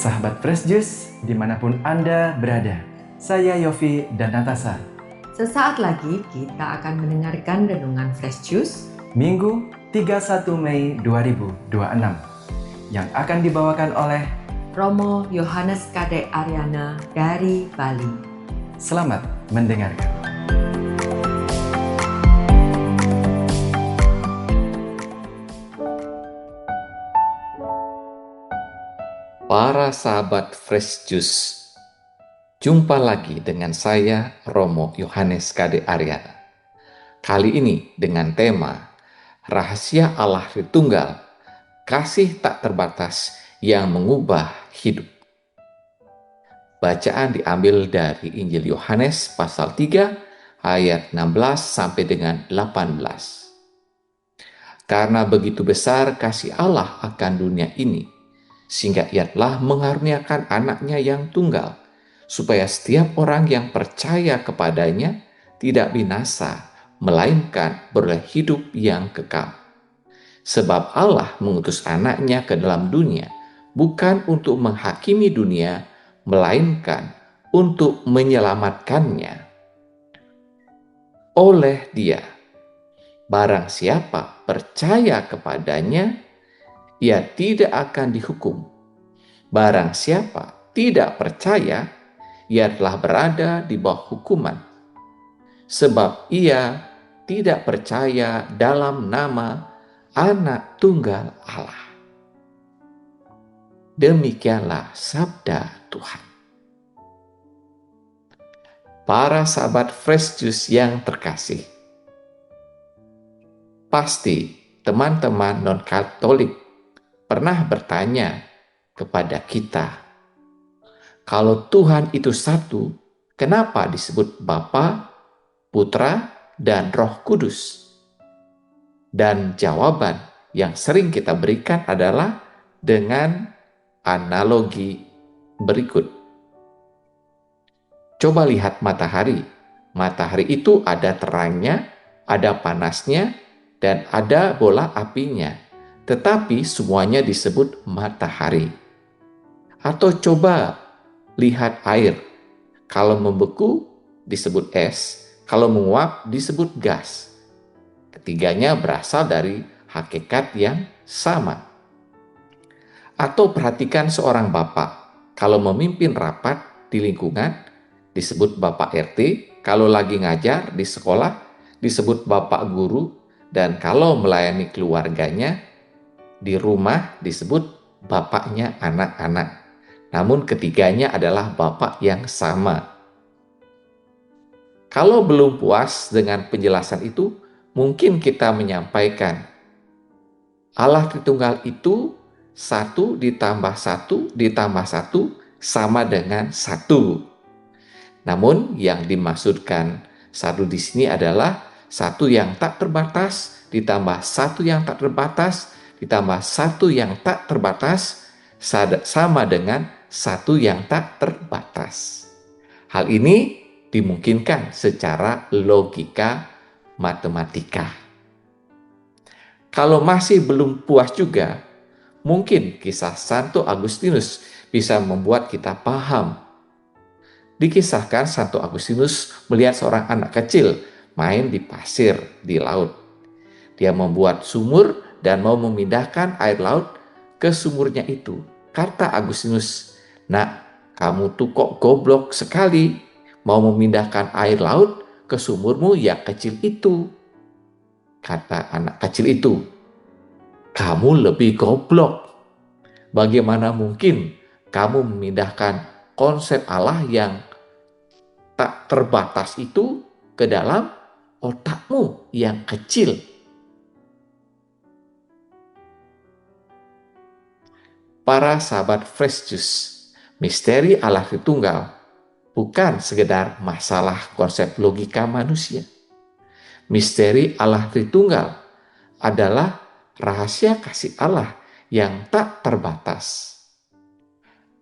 Sahabat Fresh Juice, dimanapun Anda berada. Saya Yofi dan Natasha. Sesaat lagi kita akan mendengarkan Renungan Fresh Juice Minggu 31 Mei 2026 yang akan dibawakan oleh Romo Yohanes Kade Aryana dari Bali. Selamat mendengarkan. Para sahabat Fresh Juice, jumpa lagi dengan saya Romo Yohanes Kade Aryana. Kali ini dengan tema Rahasia Allah Tritunggal, Kasih Tak Terbatas yang Mengubah Hidup. Bacaan diambil dari Injil Yohanes pasal 3 ayat 16 sampai dengan 18. Karena begitu besar kasih Allah akan dunia ini, sehingga Ia telah mengaruniakan anaknya yang tunggal, supaya setiap orang yang percaya kepadanya tidak binasa, melainkan beroleh hidup yang kekal. Sebab Allah mengutus anaknya ke dalam dunia, bukan untuk menghakimi dunia, melainkan untuk menyelamatkannya. Oleh Dia, barang siapa percaya kepadanya, ia tidak akan dihukum. Barang siapa tidak percaya, ia telah berada di bawah hukuman, sebab ia tidak percaya dalam nama Anak Tunggal Allah. Demikianlah sabda Tuhan. Para sahabat Fresh Juice yang terkasih, pasti teman-teman non-Katolik pernah bertanya kepada kita, kalau Tuhan itu satu, kenapa disebut Bapa, Putra, dan Roh Kudus? Dan jawaban yang sering kita berikan adalah dengan analogi berikut. Coba lihat matahari. Matahari itu ada terangnya, ada panasnya, dan ada bola apinya. Tetapi semuanya disebut matahari. Atau coba lihat air. Kalau membeku disebut es, kalau menguap disebut gas. Ketiganya berasal dari hakikat yang sama. Atau perhatikan seorang bapak. Kalau memimpin rapat di lingkungan disebut bapak RT, kalau lagi ngajar di sekolah disebut bapak guru, dan kalau melayani keluarganya di rumah disebut bapaknya anak-anak. Namun ketiganya adalah bapak yang sama. Kalau belum puas dengan penjelasan itu, mungkin kita menyampaikan Allah Tritunggal itu 1 ditambah 1 ditambah 1 sama dengan 1. Namun yang dimaksudkan 1 di sini adalah 1 yang tak terbatas ditambah 1 yang tak terbatas ditambah 1 yang tak terbatas sama dengan 1 yang tak terbatas. Hal ini dimungkinkan secara logika matematika. Kalau masih belum puas juga, mungkin kisah Santo Agustinus bisa membuat kita paham. Dikisahkan Santo Agustinus melihat seorang anak kecil main di pasir di laut. Dia membuat sumur dan mau memindahkan air laut ke sumurnya itu. Kata Agustinus, "Nak, kamu tuh kok goblok sekali, mau memindahkan air laut ke sumurmu yang kecil itu." Kata anak kecil itu, "Kamu lebih goblok. Bagaimana mungkin kamu memindahkan konsep Allah yang tak terbatas itu ke dalam otakmu yang kecil?" Para sahabat Fresh Juice, misteri Allah Tritunggal bukan sekedar masalah konsep logika manusia. Misteri Allah Tritunggal adalah rahasia kasih Allah yang tak terbatas.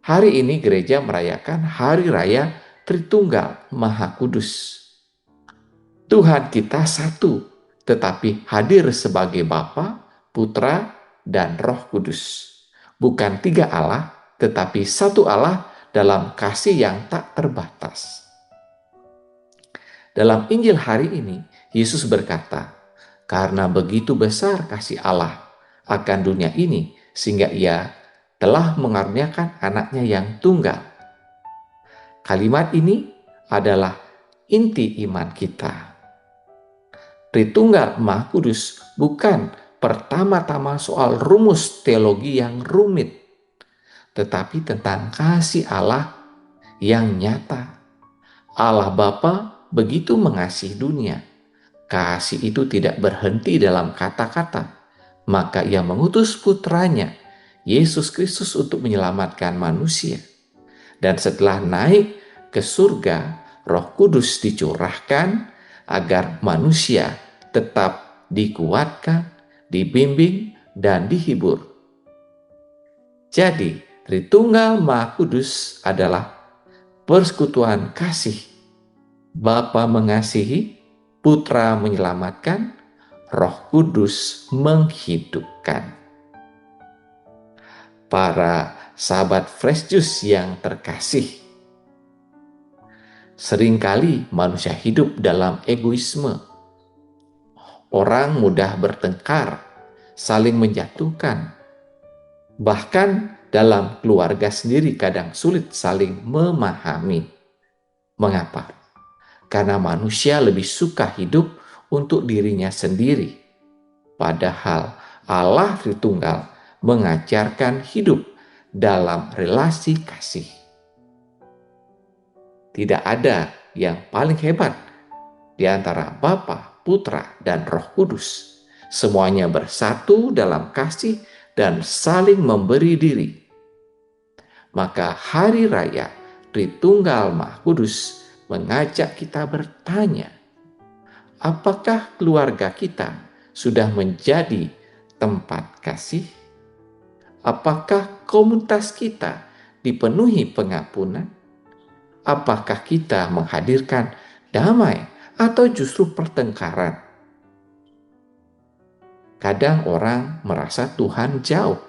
Hari ini gereja merayakan Hari Raya Tritunggal Maha Kudus. Tuhan kita satu, tetapi hadir sebagai Bapa, Putra, dan Roh Kudus. Bukan 3 Allah, tetapi satu Allah dalam kasih yang tak terbatas. Dalam Injil hari ini, Yesus berkata, "Karena begitu besar kasih Allah akan dunia ini, sehingga Ia telah mengaruniakan anaknya yang tunggal." Kalimat ini adalah inti iman kita. Tritunggal Maha Kudus bukan pertama-tama soal rumus teologi yang rumit, tetapi tentang kasih Allah yang nyata. Allah Bapa begitu mengasihi dunia. Kasih itu tidak berhenti dalam kata-kata. Maka Ia mengutus putranya, Yesus Kristus, untuk menyelamatkan manusia. Dan setelah naik ke surga, Roh Kudus dicurahkan agar manusia tetap dikuatkan, dibimbing, dan dihibur. Jadi, Tritunggal Maha Kudus adalah persekutuan kasih. Bapa mengasihi, Putra menyelamatkan, Roh Kudus menghidupkan. Para sahabat Fresh Juice yang terkasih, seringkali manusia hidup dalam egoisme. Orang mudah bertengkar, saling menjatuhkan. Bahkan dalam keluarga sendiri kadang sulit saling memahami. Mengapa? Karena manusia lebih suka hidup untuk dirinya sendiri. Padahal Allah Tritunggal mengajarkan hidup dalam relasi kasih. Tidak ada yang paling hebat di antara Bapa, Putra, dan Roh Kudus. Semuanya bersatu dalam kasih dan saling memberi diri. Maka hari raya Tritunggal Maha Kudus mengajak kita bertanya, apakah keluarga kita sudah menjadi tempat kasih? Apakah komunitas kita dipenuhi pengampunan? Apakah kita menghadirkan damai atau justru pertengkaran? Kadang orang merasa Tuhan jauh,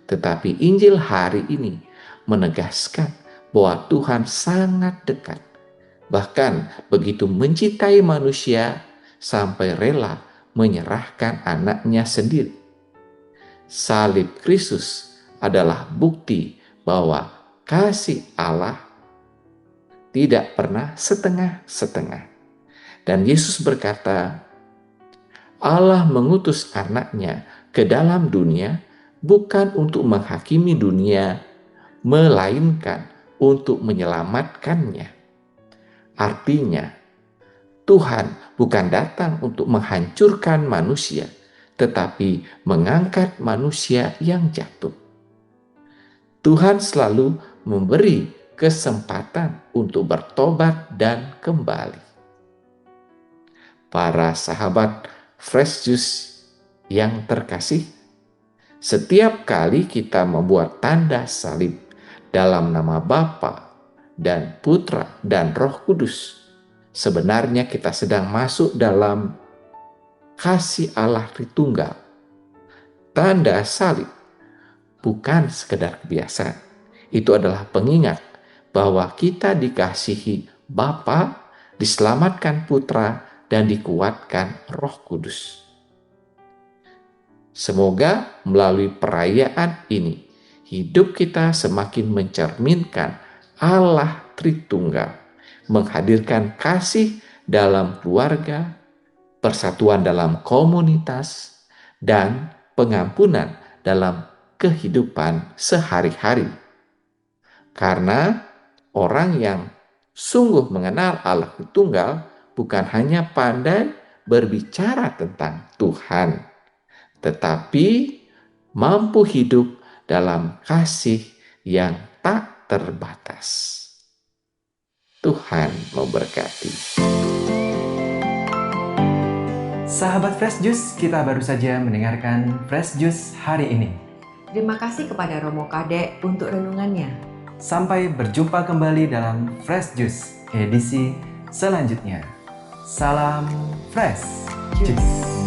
tetapi Injil hari ini menegaskan bahwa Tuhan sangat dekat. Bahkan begitu mencintai manusia sampai rela menyerahkan anaknya sendiri. Salib Kristus adalah bukti bahwa kasih Allah tidak pernah setengah-setengah. Dan Yesus berkata, Allah mengutus anaknya ke dalam dunia bukan untuk menghakimi dunia, melainkan untuk menyelamatkannya. Artinya, Tuhan bukan datang untuk menghancurkan manusia, tetapi mengangkat manusia yang jatuh. Tuhan selalu memberi kesempatan untuk bertobat dan kembali. Para sahabat Fresh Juice yang terkasih, setiap kali kita membuat tanda salib dalam nama Bapa dan Putra dan Roh Kudus, sebenarnya kita sedang masuk dalam kasih Allah Tritunggal. Tanda salib bukan sekedar kebiasaan. Itu adalah pengingat bahwa kita dikasihi Bapa, diselamatkan Putra, dan dikuatkan Roh Kudus. Semoga melalui perayaan ini, hidup kita semakin mencerminkan Allah Tritunggal, menghadirkan kasih dalam keluarga, persatuan dalam komunitas, dan pengampunan dalam kehidupan sehari-hari. Karena orang yang sungguh mengenal Allah Tritunggal bukan hanya pandai berbicara tentang Tuhan, tetapi mampu hidup dalam kasih yang tak terbatas. Tuhan memberkati. Sahabat Fresh Juice, kita baru saja mendengarkan Fresh Juice hari ini. Terima kasih kepada Romo Kadek untuk renungannya. Sampai berjumpa kembali dalam Fresh Juice edisi selanjutnya. Salam Fresh Juice.